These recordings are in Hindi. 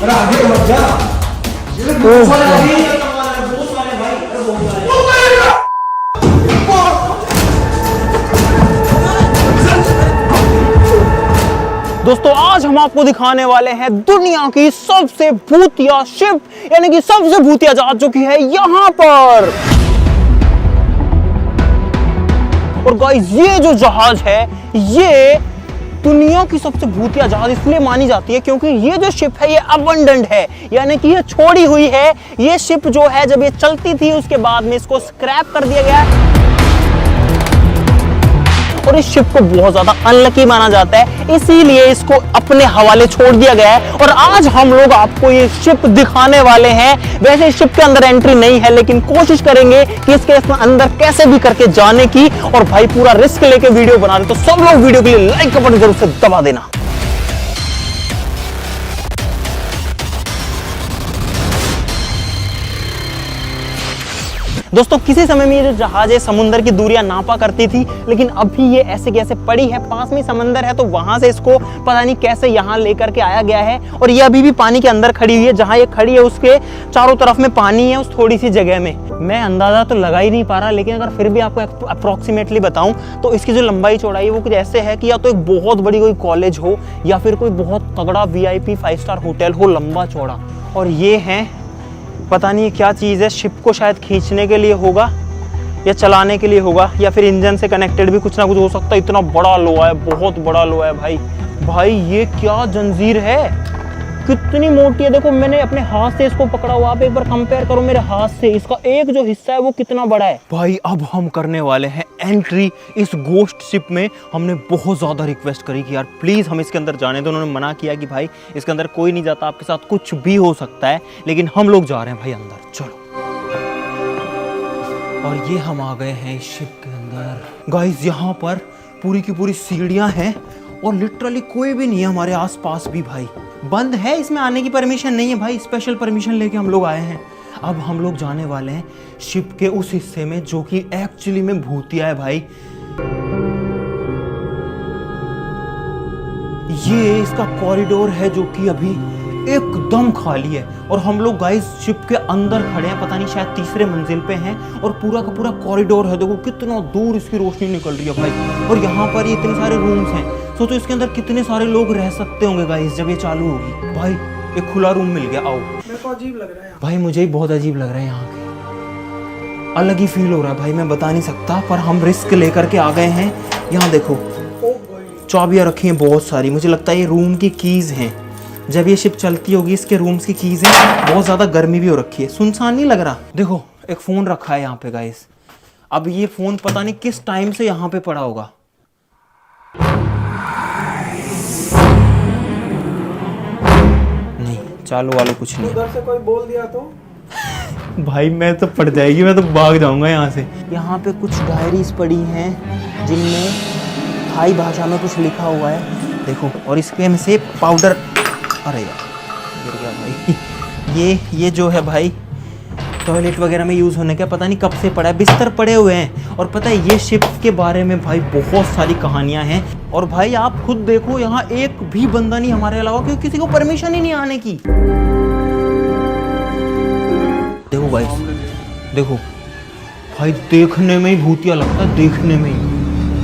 अरे आगे मत जा। दोस्तों आज हम आपको दिखाने वाले हैं दुनिया की सबसे भूतिया शिप, यानी कि सबसे भूतिया जहाज जो कि है यहाँ पर। और गाइस ये जो जहाज है ये दुनिया की सबसे भूतिया जहाज इसलिए मानी जाती है क्योंकि ये जो शिप है ये अबंडन्ड है, यानी कि ये छोड़ी हुई है। ये शिप जो है जब ये चलती थी उसके बाद में इसको स्क्रैप कर दिया गया और इस शिप को बहुत ज्यादा अनलकी माना जाता है, इसीलिए इसको अपने हवाले छोड़ दिया गया है। और आज हम लोग आपको ये शिप दिखाने वाले हैं। वैसे इस शिप के अंदर एंट्री नहीं है, लेकिन कोशिश करेंगे कि इसके अंदर कैसे भी करके जाने की। और भाई पूरा रिस्क लेके वीडियो बना रहे, तो सब लोग वीडियो के लिए लाइक का बटन जरूर से दबा देना। दोस्तों किसी समय में ये जो जहाज है समुद्र की दूरियां नापा करती थी, लेकिन अभी ये ऐसे कैसे पड़ी है, पास में समंदर है तो वहां से इसको पता नहीं कैसे यहाँ लेकर के आया गया है। और ये अभी भी पानी के अंदर खड़ी हुई है, जहां ये खड़ी है उसके चारों तरफ में पानी है उस थोड़ी सी जगह में। मैं अंदाजा तो लगा ही नहीं पा रहा, लेकिन अगर फिर भी आपको अप्रोक्सीमेटली बताऊं तो इसकी जो लंबाई चौड़ाई है वो कुछ ऐसे है कि या तो एक बहुत बड़ी कोई कॉलेज हो या फिर कोई बहुत तगड़ा VIP 5 स्टार होटल हो, लंबा चौड़ा। और ये है पता नहीं क्या चीज़ है, शिप को शायद खींचने के लिए होगा या चलाने के लिए होगा या फिर इंजन से कनेक्टेड भी कुछ ना कुछ हो सकता है। इतना बड़ा लोहा है, बहुत बड़ा लोहा है भाई। भाई ये क्या जंजीर है, कितनी मोटी है। देखो मैंने अपने हाथ से इसको पकड़ा हुआ, आप एक बार कंपेयर करो मेरे हाथ से, इसका एक जो हिस्सा है वो कितना बड़ा है। भाई अब हम करने वाले हैं एंट्री इस गोस्ट शिप में। हमने बहुत ज़्यादा रिक्वेस्ट करी कि यार प्लीज़ हम इसके अंदर जाने दो। उन्होंने मना किया कि भाई इसके अंदर कोई नहीं जाता, आपके साथ कुछ भी हो सकता है। लेकिन हम लोग जा रहे हैं भाई अंदर, चलो। और ये हम आ गए हैं इस शिप के अंदर। गाइस यहाँ पर पूरी की पूरी सीढ़ियाँ हैं और लिटरली कोई भी नहीं है हमारे आसपास भी। भाई बंद है, इसमें आने की परमिशन नहीं है भाई, स्पेशल परमिशन लेके हम लोग आए हैं। अब हम लोग जाने वाले हैं शिप के उस हिस्से में जो कि एक्चुअली में भूतिया है भाई। ये इसका कॉरिडोर है जो कि अभी एकदम खाली है और हम लोग गाइस शिप के अंदर खड़े हैं, पता नहीं शायद तीसरे मंजिल पे हैं। और पूरा का पूरा कॉरिडोर है, देखो कितना दूर इसकी रोशनी निकल रही है भाई। और यहाँ पर ये इतने सारे रूम्स हैं, सोचो इसके अंदर कितने सारे लोग रह सकते होंगे गाइस जब ये चालू होगी। भाई एक खुला रूम मिल गया, आओ। मेरे को अजीब लग रहा है भाई, मुझे ही बहुत अजीब लग रहा है, यहाँ के अलग ही फील हो रहा है भाई, मैं बता नहीं सकता। पर हम रिस्क लेकर के आ गए हैं। यहाँ देखो चाबियाँ रखी हैं बहुत सारी, मुझे लगता है ये रूम की कीज़ हैं। जब ये शिप चलती होगी इसके रूम्स की कीज़ हैं। बहुत ज़्यादा गर्मी भी हो रखी है, सुनसान नहीं लग रहा। देखो एक फ़ोन रखा है यहाँ पे गाइस। अब ये फ़ोन पता नहीं किस टाइम से यहाँ पे पड़ा होगा। नहीं चालू वालों कुछ नहीं। उधर से कोई बोल दिया तो भाई मैं तो पड़ जाएगी, मैं तो भाग जाऊंगा यहाँ से। यहाँ पे कुछ डायरीज पड़ी हैं जिनमें थाई भाषा में कुछ लिखा हुआ है, देखो। और इसके में से पाउडर, अरे यार गिर गया भाई। ये जो है भाई टॉयलेट वगैरह में यूज़ होने का, पता नहीं कब से पड़ा है। बिस्तर पड़े हुए हैं। और पता है ये शिप के बारे में भाई बहुत सारी कहानियां हैं। और भाई आप खुद देखो यहाँ एक भी बंदा नहीं हमारे अलावा, क्योंकि किसी को परमिशन ही नहीं आने की। देखो भाई, देखो भाई, देखने में ही भूतिया लगता है, देखने में ही।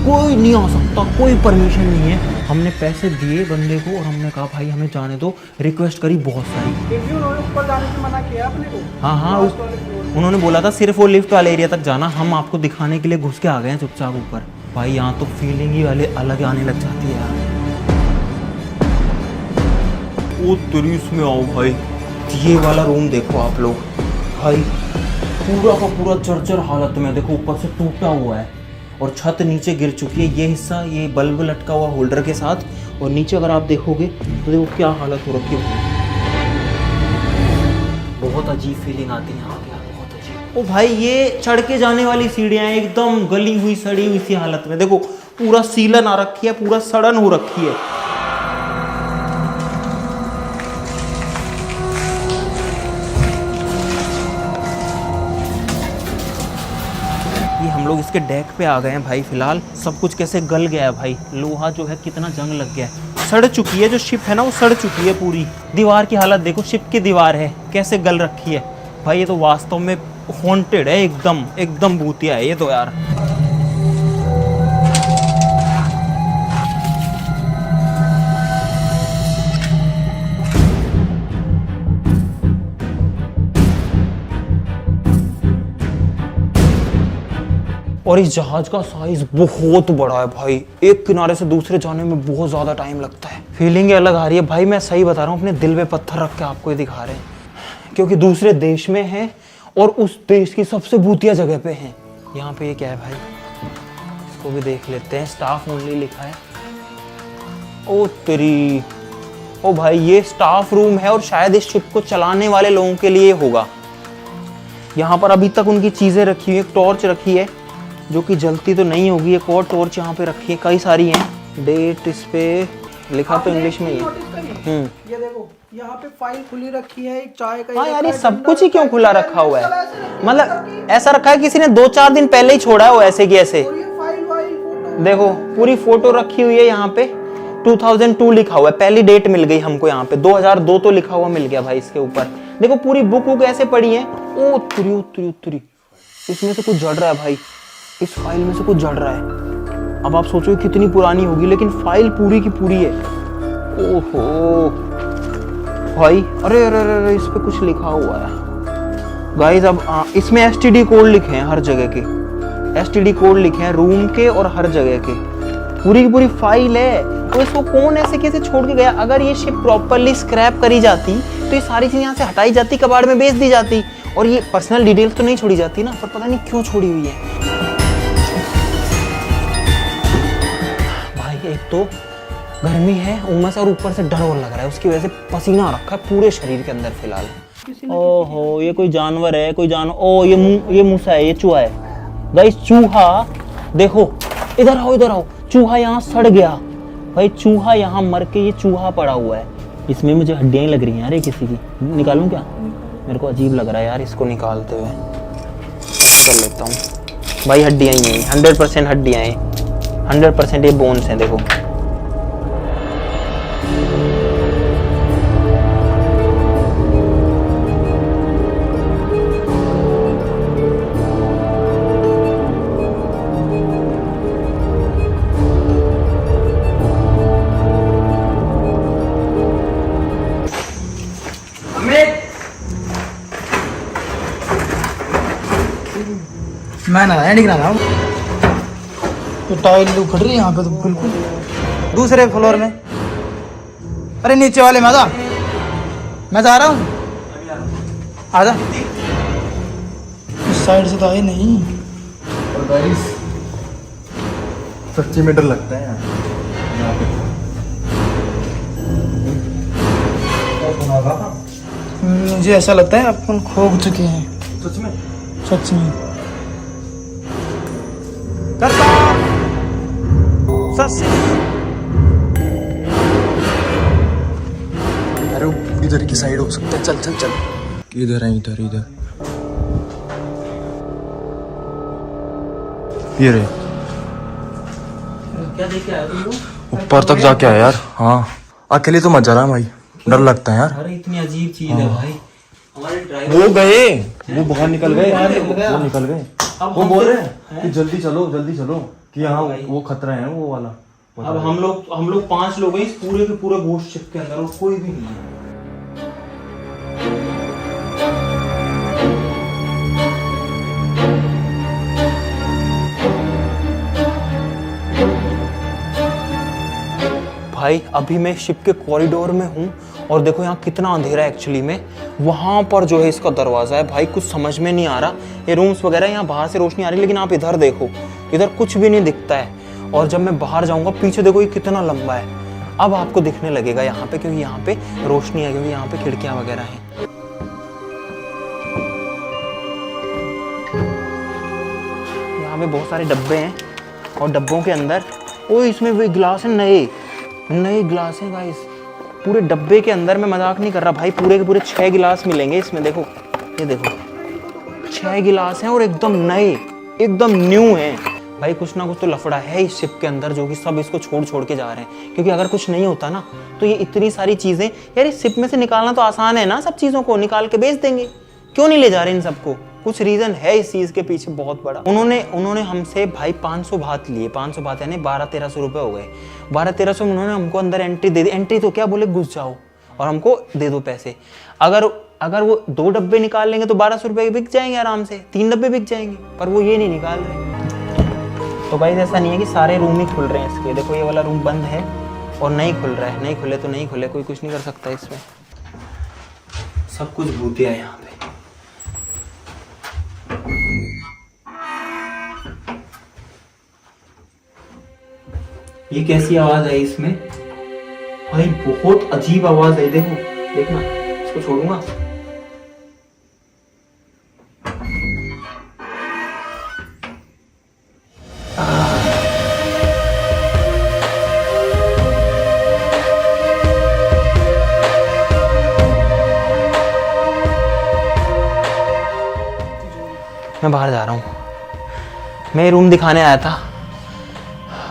कोई नहीं आ सकता, कोई परमिशन नहीं है। हमने पैसे दिए बंदे को और हमने कहा भाई हमें जाने दो, रिक्वेस्ट करी बहुत सारी। उन्होंने ऊपर जाने से मना किया अपने को। हाँ, उन्होंने बोला था सिर्फ वो लिफ्ट वाले एरिया तक जाना, हम आपको दिखाने के लिए घुस के आ गए हैं चुपचाप ऊपर। भाई यहाँ तो फीलिंग ही वाले अलग आने लग जाती है यार। ओ तेरी इसमें आओ भाई, ये वाला रूम देखो आप लोग भाई, पूरा का पूरा जर्जर हालत में। देखो ऊपर से टूटा हुआ है और छत नीचे गिर चुकी है। ये हिस्सा ये बल्ब लटका हुआ होल्डर के साथ, और नीचे अगर आप देखोगे तो देखो क्या हालत हो रखी है। बहुत अजीब फीलिंग आती है यहाँ पे, बहुत अजीब। ओ भाई ये चढ़ के जाने वाली सीढ़ियाँ एकदम गली हुई सड़ी हुई सी हालत में। देखो पूरा सीलन आ रखी है, पूरा सड़न हो रखी है। लोग इसके डेक पे आ गए हैं भाई। फिलहाल सब कुछ कैसे गल गया है भाई, लोहा जो है कितना जंग लग गया है, सड़ चुकी है जो शिप है ना वो सड़ चुकी है पूरी। दीवार की हालत देखो, शिप की दीवार है कैसे गल रखी है भाई। ये तो वास्तव में हॉन्टेड है, एकदम एकदम भूतिया है ये तो यार। और इस जहाज का साइज बहुत बड़ा है भाई, एक किनारे से दूसरे जाने में बहुत ज्यादा टाइम लगता है। फीलिंग अलग आ रही है भाई, मैं सही बता रहा हूँ, अपने दिल पे पत्थर रख के आपको ये दिखा रहे हैं, क्योंकि दूसरे देश में है और उस देश की सबसे भूतिया जगह पे हैं। यहाँ पे ये क्या है भाई, इसको भी देख लेते हैं। स्टाफ ओनली लिखा है। ओ तेरी, ओ भाई ये स्टाफ रूम है और शायद इस शिप को चलाने वाले लोगों के लिए होगा। यहाँ पर अभी तक उनकी चीजें रखी हुई, एक टॉर्च रखी है जो कि जलती तो नहीं होगी, एक और टॉर्च यहाँ पे रखी है, कई सारी हैं। डेट इस पे लिखा तो इंग्लिश में ही है। ये देखो यहाँ पे फाइल खुली रखी है, एक चाय का। हाँ यार ये सब कुछ ही क्यों खुला रखा हुआ है, मतलब ऐसा रखा है किसी ने 2-4 दिन पहले ही छोड़ा है वो ऐसे की ऐसे। देखो पूरी फोटो रखी हुई है यहाँ पे, 2002 लिखा हुआ है, पहली डेट मिल गई हमको यहाँ पे, 2002 तो लिखा हुआ मिल गया भाई इसके ऊपर। देखो पूरी बुक ऐसे पड़ी है। ओ तुरी तुरी तुरी, इसमें से कुछ जड़ रहा है भाई, इस फाइल में से कुछ जड़ रहा है। अब आप सोचो कितनी पुरानी होगी, लेकिन फाइल पूरी की पूरी है। ओहो भाई, अरे अरे अरे इस पे कुछ लिखा हुआ है गाइस। अब इसमें एसटीडी कोड लिखे हैं हर जगह के, एसटीडी कोड लिखे हैं रूम के और हर जगह के, पूरी की पूरी फाइल है। तो इसको कौन ऐसे कैसे छोड़ के गया? अगर ये शिप प्रॉपरली स्क्रैप करी जाती तो ये सारी चीजें यहाँ से हटाई जाती, कबाड़ में बेच दी जाती, और ये पर्सनल डिटेल्स तो नहीं छोड़ी जाती ना, पर पता नहीं क्यों छोड़ी हुई है भाई। एक तो गर्मी है, उमस, और ऊपर से डर और लग रहा है, उसकी वजह से पसीना रखा है पूरे शरीर के अंदर फिलहाल। ओहो ये कोई जानवर है, कोई जानवर। ओ ये मूसा है, ये चूहा है गाइस, चूहा। देखो इधर आओ इधर आओ, चूहा यहाँ सड़ गया भाई, चूहा यहाँ मर के ये चूहा पड़ा हुआ है। इसमें मुझे हड्डियां ही लग रही हैं यार, ये किसी की निकालूं क्या? मेरे को अजीब लग रहा है यार इसको निकालते हुए, कर लेता हूँ भाई। हड्डियां ही हैं, 100% हड्डियां हैं, 100% ये बोन्स हैं। देखो मैं ना दिख रहा था, तो टाइल उखड़ रही है यहाँ पे तो बिल्कुल। दूसरे फ्लोर में, अरे नीचे वाले में आजा, मैं जा रहा हूँ, आजा। इस साइड से तो आई नहीं। और गाइस सच्ची में डर लगता है यहाँ पे। मुझे ऐसा लगता है अपन खो चुके हैं सच में। सच में। अरे इधर की साइड हो सकता है, चल चल चल। इधर है, इधर इधर ये रहे। क्या देख के आया तुम लोग? ऊपर तक जाके आया यार। हाँ अकेले तो मत जा रहा भाई, डर लगता है यार। अरे इतनी अजीब चीज है भाई। हमारे ड्राइवर वो गए, वो बाहर निकल गए, वो निकल गए। अब वो हम बोल तो- रहे हैं कि जल्दी चलो कि यहाँ वो खतरा है वो वाला। अब हम लोग 5 लोग हैं इस पूरे के पूरे घोस्ट शिप के अंदर, और कोई भी नहीं है। भाई अभी मैं शिप के कॉरिडोर में हूँ और देखो यहाँ कितना अंधेरा है एक्चुअली में। वहाँ पर जो है इसका दरवाज़ा है भाई, कुछ समझ में नहीं आ रहा। ये रूम्स वगैरह, यहाँ बाहर से रोशनी आ रही है, लेकिन आप इधर देखो, इधर कुछ भी नहीं दिखता है। और जब मैं बाहर जाऊँगा, पीछे देखो ये कितना लंबा है। अब आपको दिखने लगेगा यहाँ पे, क्योंकि यहाँ पे रोशनी है, क्योंकि यहाँ पे खिड़कियाँ वगैरह हैं। यहाँ पे बहुत सारे डब्बे हैं और डब्बों के अंदर, ओ इसमें वो गिलास है, नए गिलास हैं गाइस, पूरे डब्बे के अंदर। मैं मजाक नहीं कर रहा भाई, पूरे के पूरे 6 गिलास मिलेंगे इसमें। देखो ये देखो 6 गिलास हैं और एकदम नए, एकदम न्यू है भाई। कुछ ना कुछ तो लफड़ा है इस शिप के अंदर, जो कि सब इसको छोड़ छोड़ के जा रहे हैं। क्योंकि अगर कुछ नहीं होता ना तो ये इतनी सारी चीजें यार इस शिप में से निकालना तो आसान है ना, सब चीजों को निकाल के बेच देंगे। क्यों नहीं ले जा रहे इन सबको? कुछ रीजन है इस चीज के पीछे बहुत बड़ा। उन्होंने हमसे भाई 500 बात लिए, 500 बात यानी 1200-1300 रुपए हो गए। 1200-1300 में उन्होंने हमको अंदर एंट्री दे दी। एंट्री तो क्या, बोले घुस जाओ और हमको दे दो पैसे। अगर वो 2 डब्बे निकाल लेंगे तो 1200 रुपए बिक जाएंगे आराम से, 3 डब्बे बिक जाएंगे, पर वो ये नहीं निकाल रहे। तो भाई ऐसा नहीं है कि सारे रूम ही खुल रहे हैं इसके। देखो ये वाला रूम बंद है और नहीं खुल रहा है। नहीं खुले तो नहीं खुले, कोई कुछ नहीं कर सकता इसमें। सब कुछ भूतिया है यहाँ पे। ये कैसी आवाज आई इसमें भाई? बहुत अजीब आवाज है। देखो, देखना, इसको छोड़ूंगा। मैं बाहर जा रहा हूँ। मैं रूम दिखाने आया था।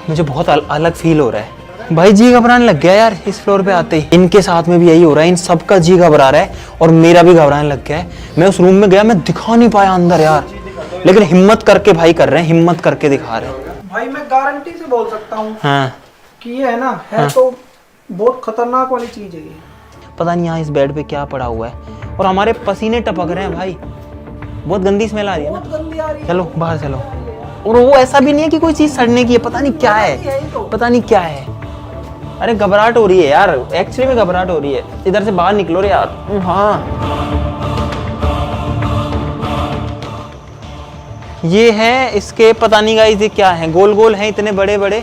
मुझे बहुत अलग फील हो रहा है भाई। जी घबराने लग गया यार इस फ्लोर पे आते ही। इनके साथ में भी यही हो रहा है, इन सबका जी घबरा रहा है और मेरा भी घबराने लग गया है। मैं उस रूम में गया, मैं दिखा नहीं पाया अंदर यार, लेकिन हिम्मत करके भाई कर रहे हैं, हिम्मत करके दिखा रहे हैं। भाई मैं गारंटी से बोल सकता हूँ हाँ कि ये है ना, है तो बहुत खतरनाक वाली चीज है ये। पता नहीं यहाँ इस बेड पे क्या पड़ा हुआ है और हमारे पसीने टपक रहे हैं भाई। बहुत गंदी स्मेल आ रही है ना। गंदी आ रही है। चलो बाहर चलो। और वो ऐसा भी नहीं है कि कोई चीज सड़ने की है, पता नहीं क्या है, पता नहीं क्या है। अरे घबराहट हो रही है यार, एक्चुअली में घबराहट हो रही है। इधर से बाहर निकलो रे यार। हाँ ये है इसके, पता नहीं गाइस ये क्या है, गोल गोल हैं इतने बड़े बड़े।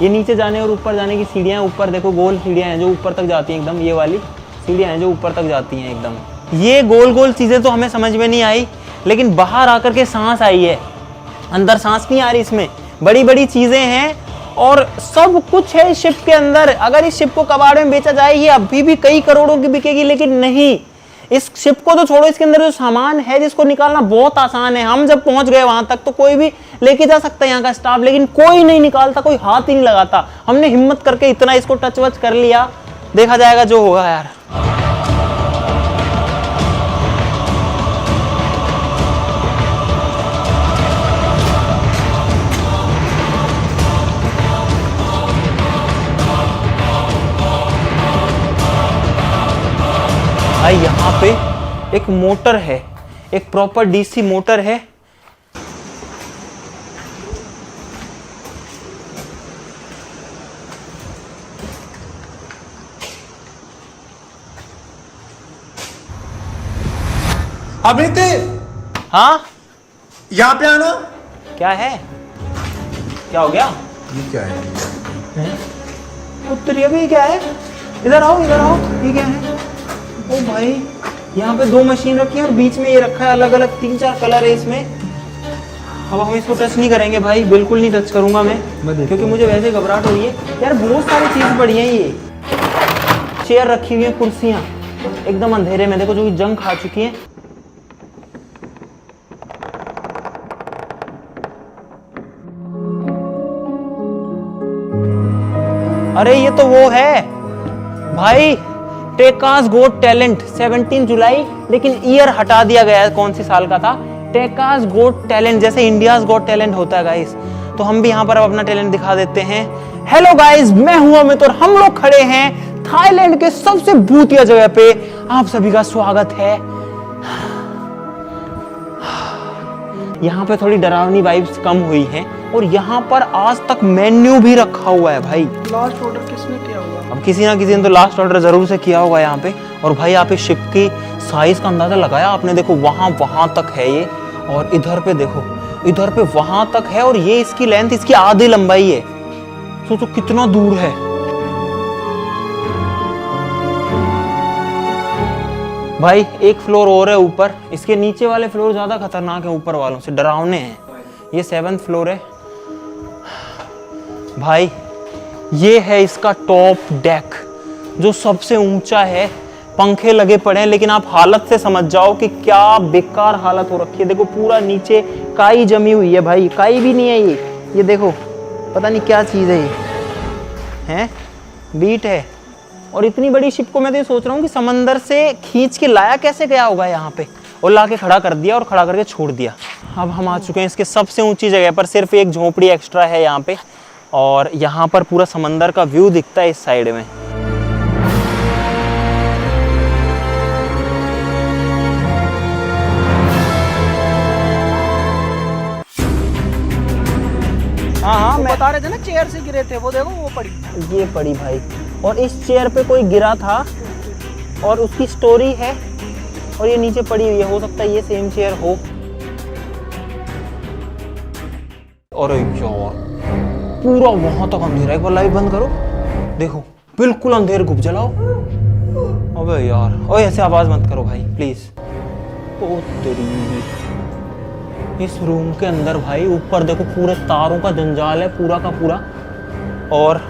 ये नीचे जाने और ऊपर जाने की सीढ़ियां, ऊपर देखो गोल सीढ़ियां हैं जो ऊपर तक जाती हैं एकदम। ये वाली सीढ़ियां हैं जो ऊपर तक जाती हैं एकदम। ये गोल गोल चीजें तो हमें समझ में नहीं आई, लेकिन बाहर आकर के सांस आई है। अंदर सांस नहीं आ रही इसमें। बड़ी बड़ी चीजें हैं और सब कुछ है इस शिप के अंदर। अगर इस शिप को कबाड़ में बेचा जाए ये अभी भी कई करोड़ों की बिकेगी, लेकिन नहीं, इस शिप को तो छोड़ो, इसके अंदर जो सामान है जिसको निकालना बहुत आसान है। हम जब पहुंच गए वहां तक तो कोई भी लेके जा सकता है यहाँ का स्टाफ, लेकिन कोई नहीं निकालता, कोई हाथ ही नहीं लगाता। हमने हिम्मत करके इतना इसको टच वच कर लिया, देखा जाएगा जो होगा यार। भाई यहाँ पे एक मोटर है, एक प्रॉपर डीसी मोटर है। अमित, हाँ यहाँ पे आना। क्या है, क्या हो गया? ये क्या है? उत्तर ये भी क्या है? इधर आओ, इधर आओ। ये क्या है? ओ भाई यहाँ पे 2 मशीन रखी है और बीच में ये रखा है, अलग अलग 3-4 कलर है इसमें। अब हम इसको टच नहीं करेंगे भाई, बिल्कुल नहीं टच करूंगा मैं क्योंकि मुझे वैसे घबराहट हो रही है यार। बहुत सारी चीज पड़ी है। ये चेयर रखी हुई है, कुर्सियां एकदम अंधेरे में देखो, जो कि जंग खा चुकी है। अरे ये तो वो है भाई, टेकास गोट टैलेंट 17 जुलाई, लेकिन ईयर हटा दिया गया है, कौन सी साल का था। टेकास गोट टैलेंट, जैसे इंडियाज गोट टैलेंट होता है गाइस, तो हम भी यहाँ पर अब अपना टैलेंट दिखा देते हैं। हेलो गाइस, मैं हूं अमित और हम लोग खड़े हैं थाईलैंड के सबसे भूतिया जगह पे। आप सभी का स्वागत है। यहाँ पे थोड़ी डरावनी वाइब्स कम हुई हैं और यहाँ पर आज तक मेन्यू भी रखा हुआ है भाई। लास्ट ऑर्डर किसने किया होगा? अब किसी ना किसी ने तो लास्ट ऑर्डर जरूर से किया होगा यहाँ पे। और भाई आप इस शिप की साइज का अंदाजा लगाया आपने? देखो वहां तक है ये, और इधर पे देखो, इधर पे वहां तक है, और ये इसकी लेंथ, इसकी आधी लंबाई है। सोचो कितना दूर है। भाई एक फ्लोर और है ऊपर, इसके नीचे वाले फ्लोर ज्यादा खतरनाक है, ऊपर वालों से डरावने हैं। ये 7th फ्लोर है भाई। ये है इसका टॉप डेक जो सबसे ऊंचा है। पंखे लगे पड़े हैं, लेकिन आप हालत से समझ जाओ कि क्या बेकार हालत हो रखी है। देखो पूरा नीचे काई जमी हुई है भाई, काई भी नहीं है ये देखो, पता नहीं क्या चीज़ है ये, हैं बीट है। और इतनी बड़ी शिप को मैं तो ये सोच रहा हूँ कि समंदर से खींच के लाया कैसे गया होगा यहाँ पे, और ला के खड़ा कर दिया और खड़ा करके छोड़ दिया। अब हम आ चुके हैं इसके सबसे ऊंची जगह पर, सिर्फ एक झोपड़ी एक्स्ट्रा है यहाँ पे, और यहाँ पर पूरा समंदर का व्यू दिखता है इस साइड में। हाँ मैं बता रहे थे ना चेयर से गिरे थे, वो देखो वो पड़ी। ये पड़ी भाई, और इस चेयर पे कोई गिरा था और उसकी स्टोरी है, और ये नीचे पड़ी हुई है, हो सकता है ये सेम चेयर हो। और यार पूरा वहां तक अंधेरा, एक बार लाइट बंद करो, देखो बिल्कुल अंधेर, घुप जलाओ। अबे यार, ओए ऐसे आवाज मत करो भाई प्लीज। ओ तेरी, इस रूम के अंदर भाई ऊपर देखो पूरे तारों का जंजाल है पूरा का पूरा, और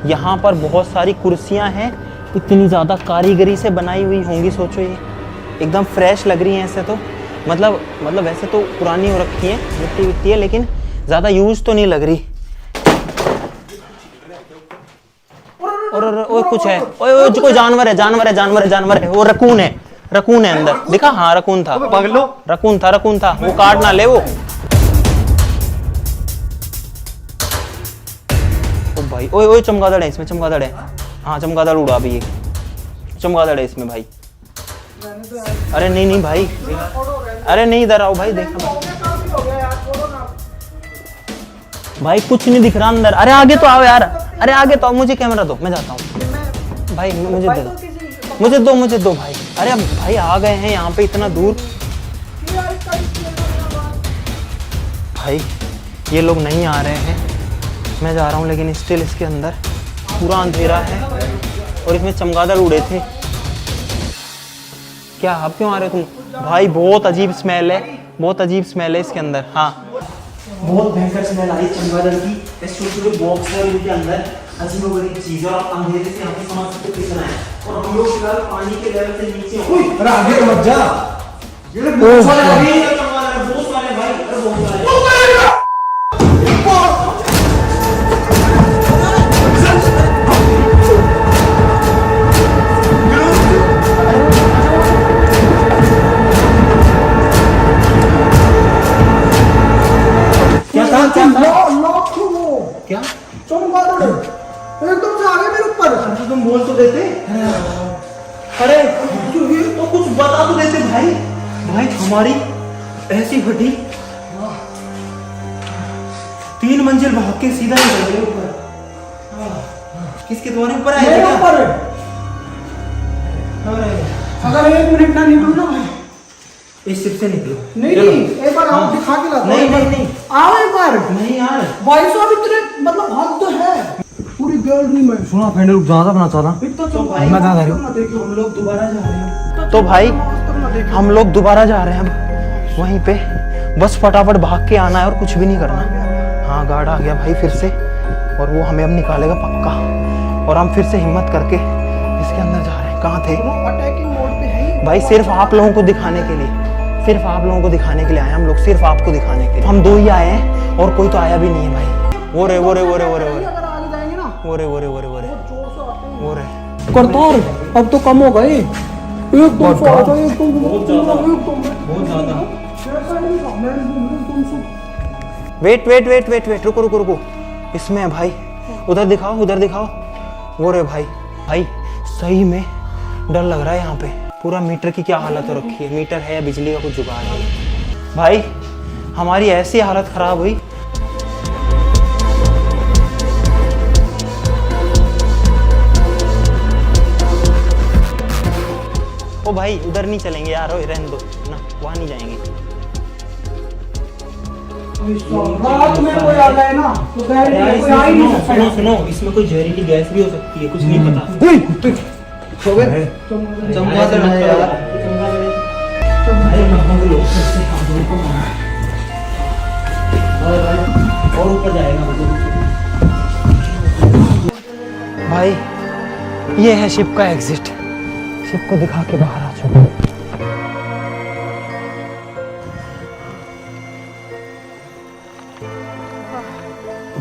यहाँ पर बहुत सारी कुर्सियाँ हैं, इतनी ज़्यादा कारीगरी से बनाई हुई होंगी, सोचो ये एकदम फ्रेश लग रही हैं ऐसे तो, मतलब वैसे तो पुरानी हो रखी है, मिट्टी विट्टी है, लेकिन ज़्यादा यूज तो नहीं लग रही। और कुछ है, ओए कोई जानवर है, वो रकून है अंदर, दिखा? हाँ रकून था, रकून था, वो काट ना ले वो। ओ भाई, ओए चमगादड़ है इसमें, चमगादड़ है, हाँ चमगादड़ उड़ा भी, ये चमगादड़ है इसमें भाई। अरे नहीं भाई, अरे नहीं इधर आओ भाई, देखना भाई कुछ नहीं दिख रहा अंदर। अरे आगे तो आओ यार, अरे आगे तो आओ, मुझे कैमरा दो, मैं जाता हूँ भाई, मुझे दो भाई। अरे अब भाई आ गए हैं यहाँ पे इतना दूर, भाई ये लोग नहीं आ रहे हैं, मैं जा रहा हूँ, लेकिन स्टिल इसके अंदर पूरा अंधेरा है, और इसमें चमगादड़ उड़े थे। क्या अब क्यों आ रहे हो तुम भाई? बहुत अजीब स्मेल है इसके अंदर। हाँ बहुत भयंकर स्मेल आई चमगादड़ की, छोटे बॉक्स है उनके अंदर, अजीब चीज, और आप अंधेरे से यहाँ पे समझ सकते कितना है। और हम लोग फिलहाल पानी के लेवल से नीचे हैं। अरे आगे मत जा, ये बहुत सारे भाई, बहुत सारे। क्या चमगादड़ एकदम से आ गए मेरे ऊपर। तुम बोल तो देते, अरे तो कुछ बता तो देते भाई हमारी ऐसी फटी, 3 मंजिल भाग के सीधा निकल गए ऊपर। किसके तुम्हारे ऊपर आए थे ऊपर? अगर 1 मिनट ना निकलू ना भाई, इस शिप से निकलो। नहीं एक बार आओ, दिखा के लाता। नहीं आओ एक बार। नहीं यार भाई साहब इतने मतलब हद तो है पूरी गैलरी में। सुना फ्रेंड लोग ज्यादा बना चाहता, मैं बता रहा हूँ, हम लोग दोबारा जा रहे हैं। तो भाई हम लोग दोबारा जा रहे हैं अब वहीं पे, बस फटाफट भाग के आना है और कुछ भी नहीं करना। हाँ गार्ड आ गया भाई फिर से, और वो हमें अब निकालेगा पक्का, और हम फिर से हिम्मत करके इसके अंदर जा रहे हैं। कहाँ थे अटैकिंग मोड पे है भाई? सिर्फ आप लोगों को दिखाने के लिए, सिर्फ आप लोगों को दिखाने के लिए आए हम लोग, सिर्फ आपको दिखाने के लिए। हम 2 ही आए हैं और कोई तो आया भी नहीं है भाई। वो रे करतार, अब तो कम हो गए, बहुत ज्यादा। वेट रुको, इसमें है भाई, उधर दिखाओ। वो रे भाई सही में डर लग रहा है यहाँ पे। पूरा मीटर की क्या हालत हो रखी है, मीटर है या बिजली का कुछ जुगाड़ है भाई? हमारी ऐसी हालत खराब हुई। ओ भाई उधर नहीं चलेंगे यार, रहने दो ना, वहां नहीं जाएंगे। रात में कोई आ जाए ना तो कोई आ ही नहीं सकता। सुनो, इसमें कोई जहरीली गैस भी हो सकती है, कुछ नहीं पता। चमगादड़ है यार। और ऊपर जाएगा भाई। ये है शिप का एग्जिट, शिप को दिखा के बाहर आ चुका।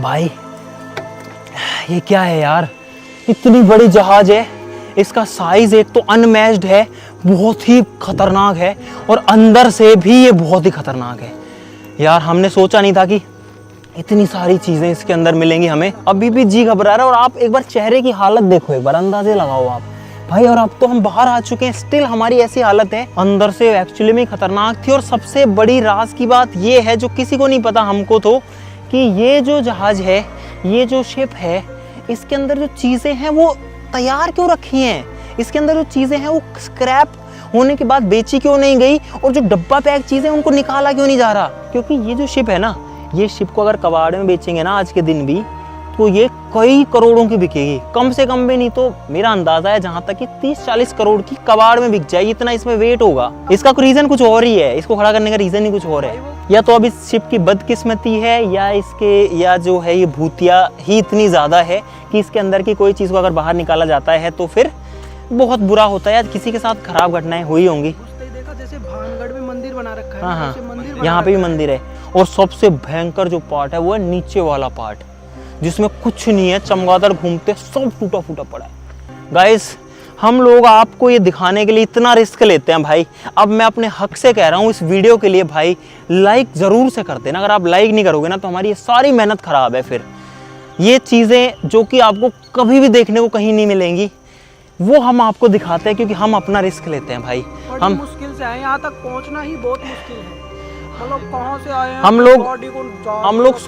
भाई ये क्या है यार, इतनी बड़ी जहाज है, इसका साइज एक तो अनमैच्ड है, बहुत ही खतरनाक है, और अंदर से भी ये बहुत ही खतरनाक है यार। हमने सोचा नहीं था कि इतनी सारी चीजें इसके अंदर मिलेंगी हमें। अभी भी जी घबरा रहा है। और आप एक बार चेहरे की हालत देखो, एक बार अंदाजे लगाओ आप भाई। और अब तो हम बाहर आ चुके हैं, स्टिल हमारी ऐसी हालत है। अंदर से एक्चुअली में खतरनाक थी। और सबसे बड़ी राज की बात ये है, जो किसी को नहीं पता, हमको तो, कि ये जो जहाज है, ये जो शिप है, इसके अंदर जो चीजें हैं वो तैयार क्यों रखी हैं। इसके अंदर जो चीजें हैं वो स्क्रैप होने के बाद बेची क्यों नहीं गई, और जो डब्बा पैक चीजें उनको निकाला क्यों नहीं जा रहा। क्योंकि ये जो शिप है ना, ये शिप को अगर कबाड़ में बेचेंगे ना आज के दिन भी, तो ये कई करोड़ों की बिकेगी, कम से कम भी नहीं तो मेरा अंदाजा है जहां तक कि 30-40 करोड़ की कबाड़ में बिक जाएगी, इतना इसमें वेट होगा। इसका रीजन कुछ और ही है, इसको खड़ा करने का रीजन ही कुछ और है। या तो अब इस शिप की बदकिस्मती है, या जो है ये भूतिया ही इतनी ज्यादा है कि इसके अंदर की कोई चीज को अगर बाहर निकाला जाता है तो फिर बहुत बुरा होता है। या किसी के साथ खराब घटनाएं हुई होंगी। देखा जैसे भानगढ़ में मंदिर बना रखा है। हाँ, यहाँ पे भी मंदिर है। और सबसे भयंकर जो पार्ट है वो है नीचे वाला पार्ट, जिसमें कुछ नहीं है, चमगादड़ घूमते, सब टूटा फूटा पड़ा है। गाइस, हम लोग आपको ये दिखाने के लिए इतना रिस्क लेते हैं भाई। अब मैं अपने हक से कह रहा हूँ, इस वीडियो के लिए भाई लाइक जरूर से कर देना। अगर आप लाइक नहीं करोगे ना तो हमारी ये सारी मेहनत खराब है। फिर ये चीजें जो कि आपको कभी भी देखने को कहीं नहीं मिलेंगी, वो हम आपको दिखाते हैं क्योंकि हम अपना रिस्क लेते हैं भाई। हम मुश्किल से आए, यहाँ तक पहुँचना ही बहुत मुश्किल है। मतलब कहाँ से आए हैं हम लोग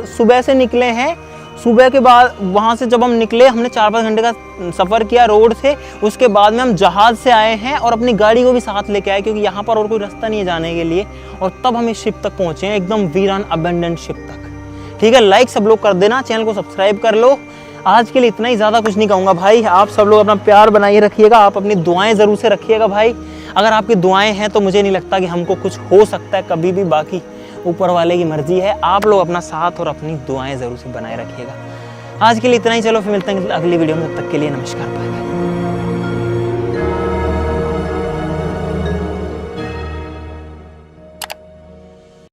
सुबह से निकले हैं। सुबह के बाद वहाँ से जब हम निकले, हमने 4-5 घंटे का सफ़र किया रोड से। उसके बाद में हम जहाज़ से आए हैं और अपनी गाड़ी को भी साथ लेके आए, क्योंकि यहाँ पर और कोई रास्ता नहीं है जाने के लिए। और तब हम इस शिप तक पहुँचे हैं, एकदम वीरान अबेंडेंट शिप तक। ठीक है, लाइक सब लोग कर देना, चैनल को सब्सक्राइब कर लो। आज के लिए इतना ही, ज़्यादा कुछ नहीं कहूँगा भाई। आप सब लोग अपना प्यार बनाए रखिएगा, आप अपनी दुआएं ज़रूर से रखिएगा भाई। अगर आपकी दुआएं हैं तो मुझे नहीं लगता कि हमको कुछ हो सकता है कभी भी। बाकी ऊपर वाले की मर्जी है। आप लोग अपना साथ और अपनी दुआएं ज़रूर से बनाए रखिएगा। आज के लिए इतना ही, चलो फिर मिलते हैं अगली वीडियो में। तब तक के लिए नमस्कार, बाय बाय।